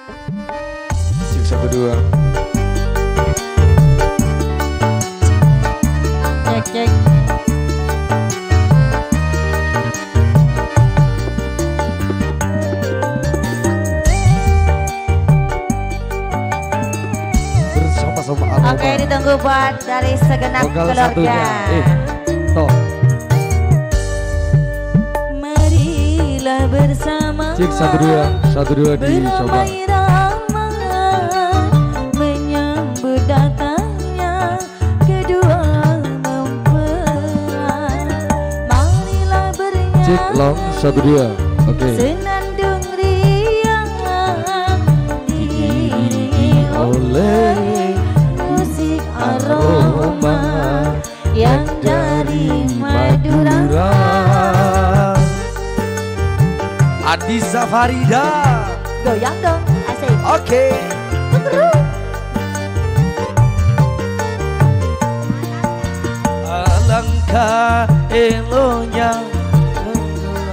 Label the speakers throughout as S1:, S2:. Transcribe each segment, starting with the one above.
S1: Cek 1 2.
S2: Cek cek.
S1: Bersama-sama Aroma.
S2: Oke, ditunggu buat dari segenap
S1: Vokal
S2: keluarga.
S1: satunya. Toh.
S2: Marilah bersama.
S1: Cek 1 2 dicoba.
S2: Menyambut datangnya kedua mempelai. Marilah bernyanyi.
S1: Cek long 1 2. Oke.
S2: Senandung riang diiringi oleh musik aroma yang dari Madura.
S1: Adisa Farida.
S2: Goyang dong, asik.
S1: Oke. Alangkah elonya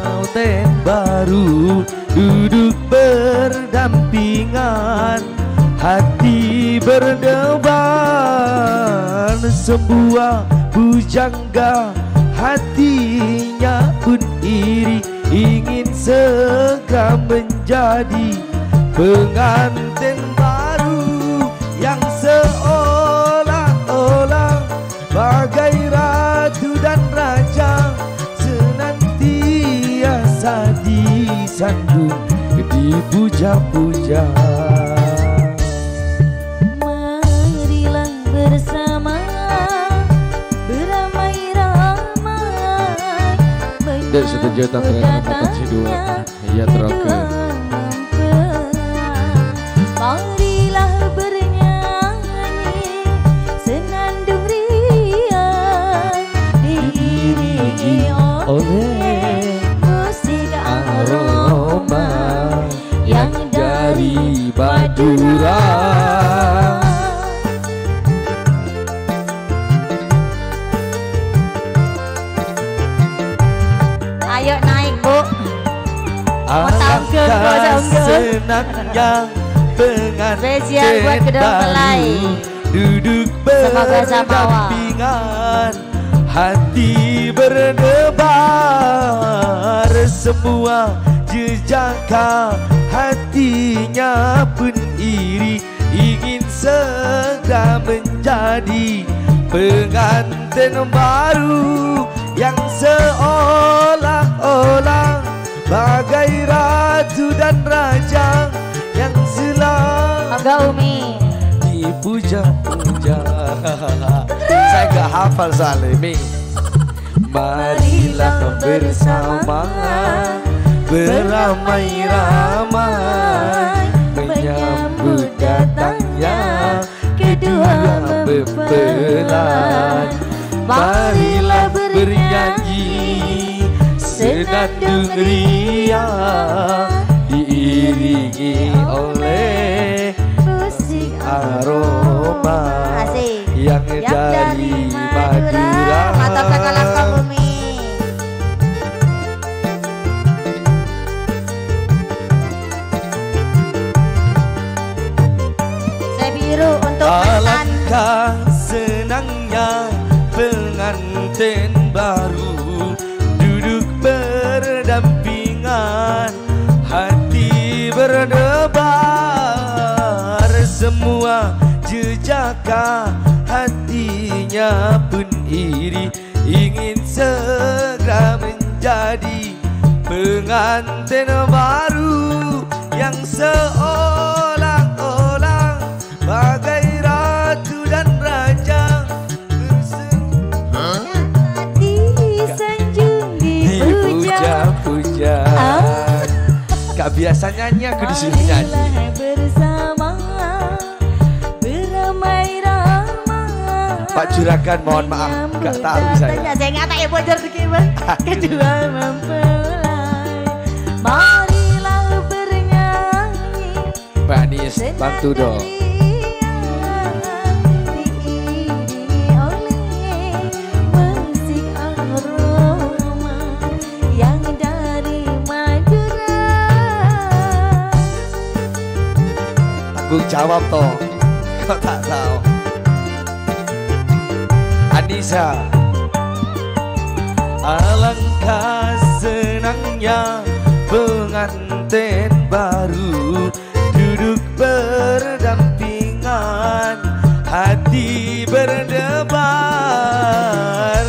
S1: lauten baru duduk berdampingan, hati berdebar, sebuah bujangga hatinya pun iri, ingin segera menjadi pengantin baru yang seolah-olah bagai ratu dan raja, senantiasa disandung dipuja-puja.
S2: Marilah bersama beramai-ramai
S1: Dan setuju dengan potensi dua. Iya terakhir.
S2: Marilah bernyanyi senandung riang diiringi oleh musik aroma yang dari Madura. Ayo naik Bu.
S1: Alangkah senangnya
S2: Spesial buat
S1: pengantin
S2: kedua mempelai.
S1: baru duduk
S2: Semoga samawa.
S1: berdampingan, hati berdebar, semua jejaka hatinya pun iri, ingin segera menjadi pengantin baru yang seolah-olah bagai ratu dan raja yang selalu
S2: Enggak Umi.
S1: dipuja-puja. Saya gak hafal soalnya Mi. Marilah bersama beramai-ramai menyambut datangnya kedua mempelai. Marilah bernyanyi senandung riang diiringi oleh
S2: Musik
S1: aroma
S2: Asik.
S1: yang dari Madura.
S2: Mantap kakak langkah Umi. Saya biru untuk mantan.
S1: Alangkah senangnya pengantin baru duduk berdampingan, hati berdebar, semua jejaka hatinya pun iri, ingin segera menjadi pengantin baru yang seolah-olah bagai ratu dan raja
S2: Disanjung dipuja.
S1: dipuja-puja. Gak biasa nyanyi, aku disuruh nyanyi.
S2: Marilah bersama beramai-ramai.
S1: Pak Juragan mohon maaf, gak tahu saya.
S2: Saya nggak tahu ya bocor sedikit kedua mempelai. Marilah bernyanyi.
S1: Mbak Anies bantu dong.
S2: Diiringi oleh musik aroma yang dari Madura.
S1: tanggung jawab toh. Kok tak tahu. Anissa. Alangkah senangnya pengantin baru duduk berdampingan, hati berdebar.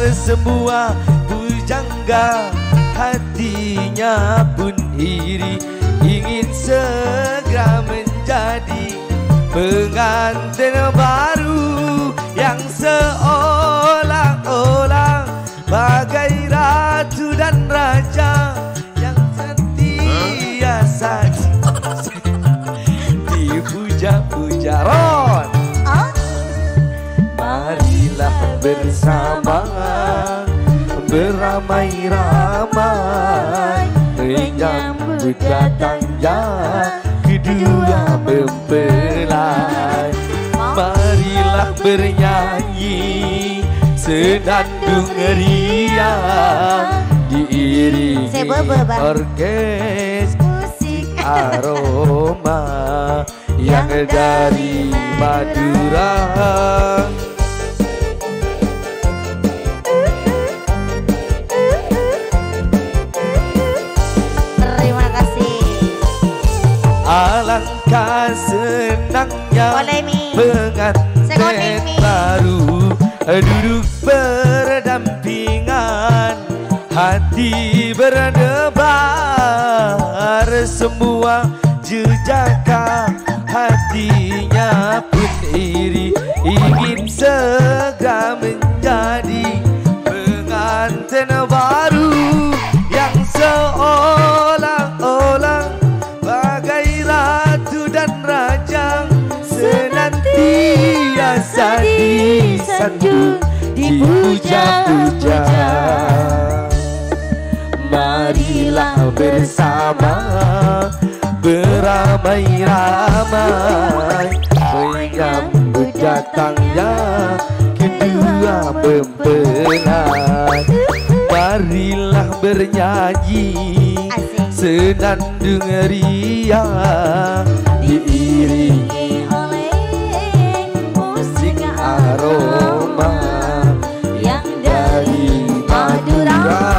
S1: Semua bujangga hatinya pun iri, ingin segera menjadi pengantin baru yang seolah-olah bagai ratu dan raja yang sentiasa dipuja-puja. Ron, marilah bersama beramai-ramai menyambut datangnya kedua mempelai. Marilah bernyanyi senandung riang diiringi orkes musik aroma yang dari Madura.
S2: Terima kasih.
S1: Alangkah senangnya pengantin baru duduk berdampingan, hati berdebar. Semua jejaka hatinya pun iri, ingin segera menjadi pengantin baru yang seolah-olah bagai ratu dan raja senantiasa disanjung dipuja-puja. Marilah bersama beramai-ramai menyambut datangnya kedua mempelai. Marilah bernyanyi senandung riang diiringi
S2: oleh musik
S1: aroma yang dari Madura.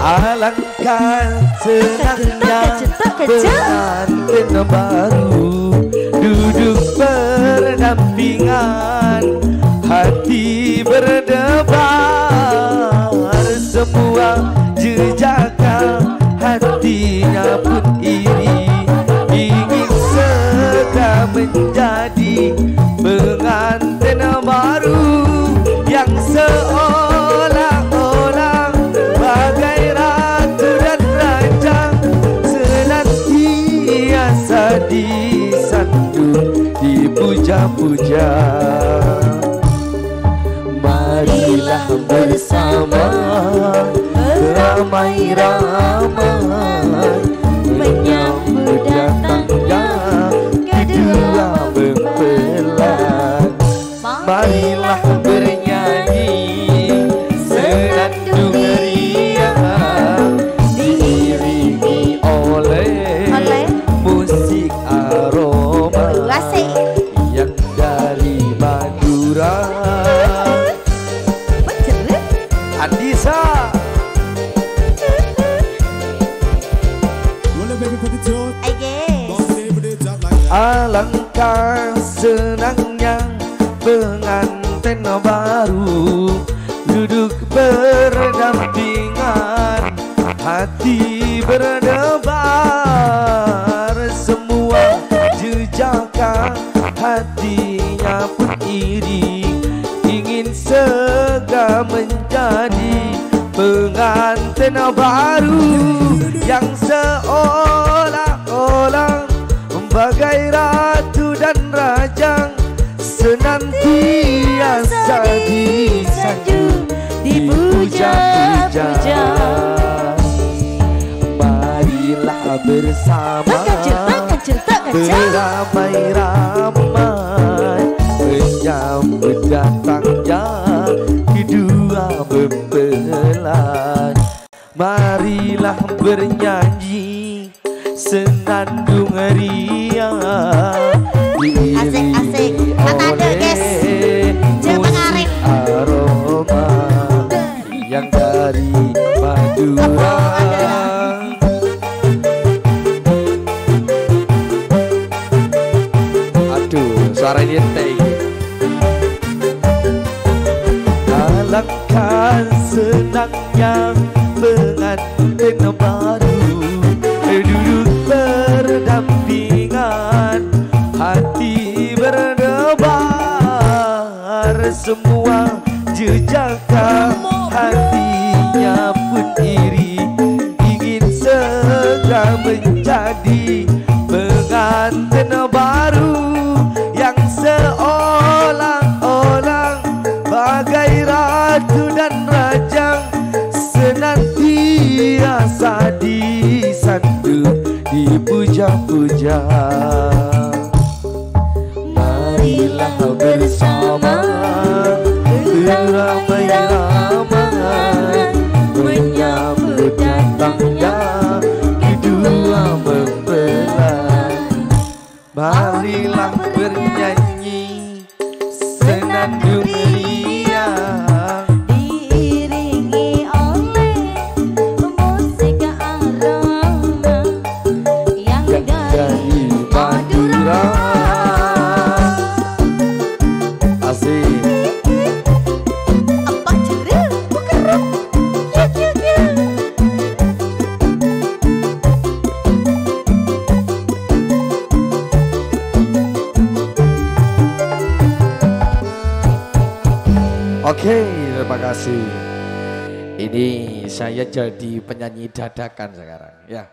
S1: Alangkah senangnya pengantin baru duduk berdampingan, hati berdebar. Semua jejaka hatinya pun iri, ingin segera menjadi pengantin baru yang seolah-olah bagai ratu dan raja senantiasa disanjung dipuja-puja. Marilah bersama beramai-ramai menyambut datangnya kedua mempelai. Marilah bernyanyi senandung riang diiringi oleh musik aroma yang dari Madura. Anissa, alangkah senangnya pengantin baru duduk berdampingan, hati berdebar. Semua jejaka hatinya pun iri, ingin segera menjadi pengantin baru yang seolah-olah bagai ratu dan raja senantiasa disanjung dipuja-puja. Marilah bersama beramai-ramai menyambut datangnya pembelan. Marilah bernyanyi senandung riang.
S2: Asik-asik. Matade guys. Jangan arif.
S1: Aroma yang dari Madura. Aduh, suara ini ente. Alangkah senangnya pengantin baru duduk berdampingan, hati berdebar, semua jejaka hatinya pun iri, ingin segera menjadi pengantin baru yang seolah-olah bagai ratu dan raja, senantiasa disandu dipuja-puja. Marilah bersama beramai-ramai menyambut datangnya kedua mempelai. Marilah bernyanyi senandung riang,
S2: Diiringi oleh musik aroma yang dari Madura.
S1: Asik.
S2: Apa ceril? Bukan. Ya.
S1: Oke, terima kasih. Ini saya jadi penyanyi dadakan sekarang, ya.